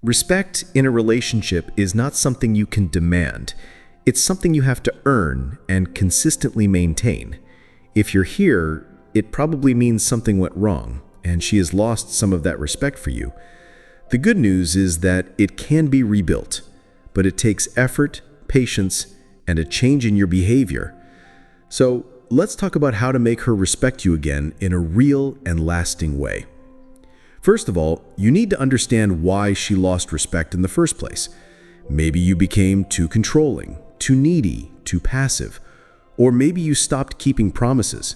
Respect in a relationship is not something you can demand. It's something you have to earn and consistently maintain. If you're here, it probably means something went wrong, and she has lost some of that respect for you. The good news is that it can be rebuilt, but it takes effort, patience, and a change in your behavior. So let's talk about how to make her respect you again in a real and lasting way. First of all, you need to understand why she lost respect in the first place. Maybe you became too controlling, too needy, too passive, or maybe you stopped keeping promises.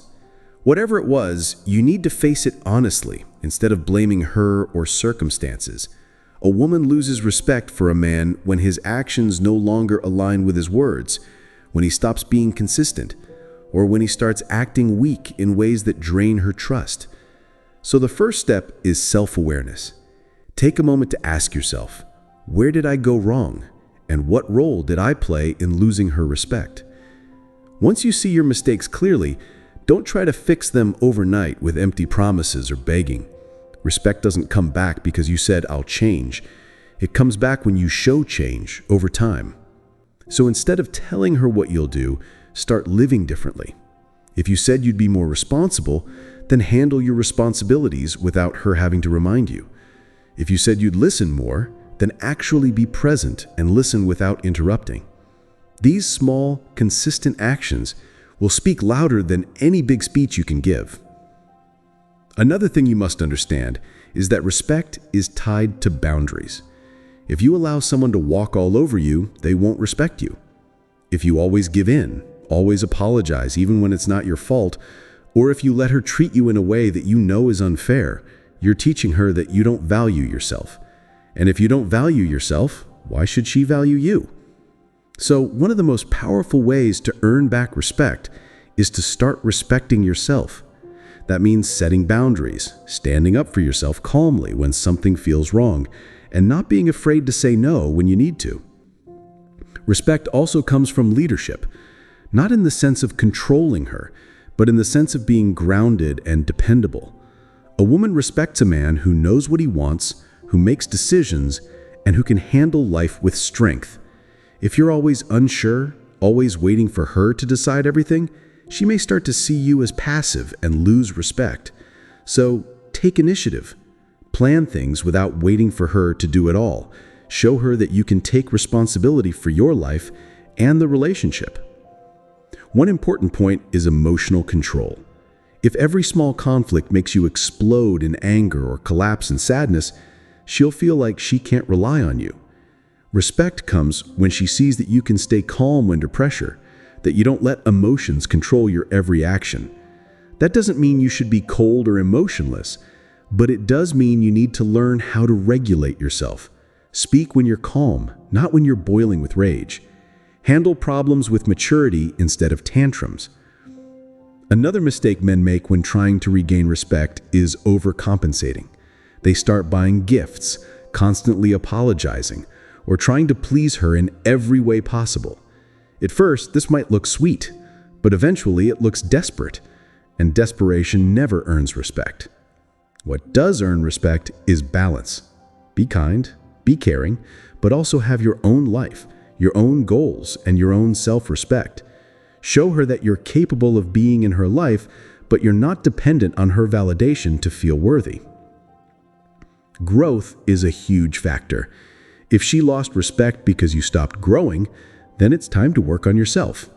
Whatever it was, you need to face it honestly instead of blaming her or circumstances. A woman loses respect for a man when his actions no longer align with his words, when he stops being consistent, or when he starts acting weak in ways that drain her trust. So the first step is self-awareness. Take a moment to ask yourself, where did I go wrong? And what role did I play in losing her respect? Once you see your mistakes clearly, don't try to fix them overnight with empty promises or begging. Respect doesn't come back because you said, "I'll change." It comes back when you show change over time. So instead of telling her what you'll do, start living differently. If you said you'd be more responsible, then handle your responsibilities without her having to remind you. If you said you'd listen more, then actually be present and listen without interrupting. These small, consistent actions will speak louder than any big speech you can give. Another thing you must understand is that respect is tied to boundaries. If you allow someone to walk all over you, they won't respect you. If you always give in, always apologize even when it's not your fault, or if you let her treat you in a way that you know is unfair, you're teaching her that you don't value yourself. And if you don't value yourself, why should she value you? So one of the most powerful ways to earn back respect is to start respecting yourself. That means setting boundaries, standing up for yourself calmly when something feels wrong, and not being afraid to say no when you need to. Respect also comes from leadership, not in the sense of controlling her, but in the sense of being grounded and dependable. A woman respects a man who knows what he wants, who makes decisions, and who can handle life with strength. If you're always unsure, always waiting for her to decide everything, she may start to see you as passive and lose respect. So take initiative. Plan things without waiting for her to do it all. Show her that you can take responsibility for your life and the relationship. One important point is emotional control. If every small conflict makes you explode in anger or collapse in sadness, she'll feel like she can't rely on you. Respect comes when she sees that you can stay calm under pressure, that you don't let emotions control your every action. That doesn't mean you should be cold or emotionless, but it does mean you need to learn how to regulate yourself. Speak when you're calm, not when you're boiling with rage. Handle problems with maturity instead of tantrums. Another mistake men make when trying to regain respect is overcompensating. They start buying gifts, constantly apologizing, or trying to please her in every way possible. At first, this might look sweet, but eventually it looks desperate, and desperation never earns respect. What does earn respect is balance. Be kind, be caring, but also have your own life, your own goals, and your own self-respect. Show her that you're capable of being in her life, but you're not dependent on her validation to feel worthy. Growth is a huge factor. If she lost respect because you stopped growing, then it's time to work on yourself.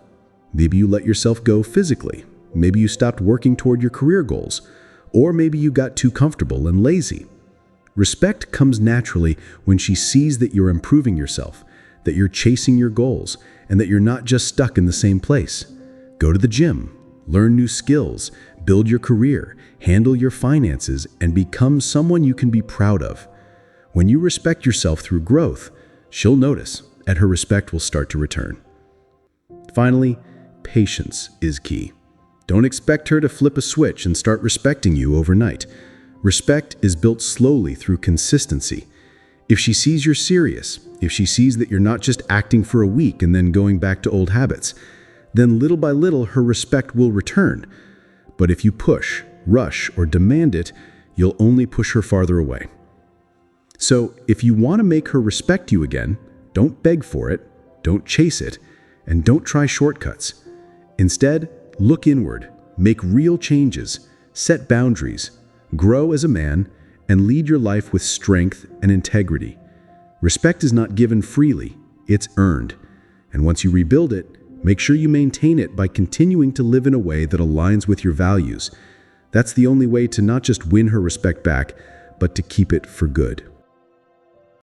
Maybe you let yourself go physically. Maybe you stopped working toward your career goals. Or maybe you got too comfortable and lazy. Respect comes naturally when she sees that you're improving yourself, that you're chasing your goals, and that you're not just stuck in the same place. Go to the gym, learn new skills, build your career, handle your finances, and become someone you can be proud of. When you respect yourself through growth, she'll notice, and her respect will start to return. Finally, patience is key. Don't expect her to flip a switch and start respecting you overnight. Respect is built slowly through consistency. If she sees you're serious, if she sees that you're not just acting for a week and then going back to old habits, then little by little her respect will return. But if you push, rush, or demand it, you'll only push her farther away. So if you want to make her respect you again, don't beg for it, don't chase it, and don't try shortcuts. Instead, look inward, make real changes, set boundaries, grow as a man, and lead your life with strength and integrity. Respect is not given freely, it's earned. And once you rebuild it, make sure you maintain it by continuing to live in a way that aligns with your values. That's the only way to not just win her respect back, but to keep it for good.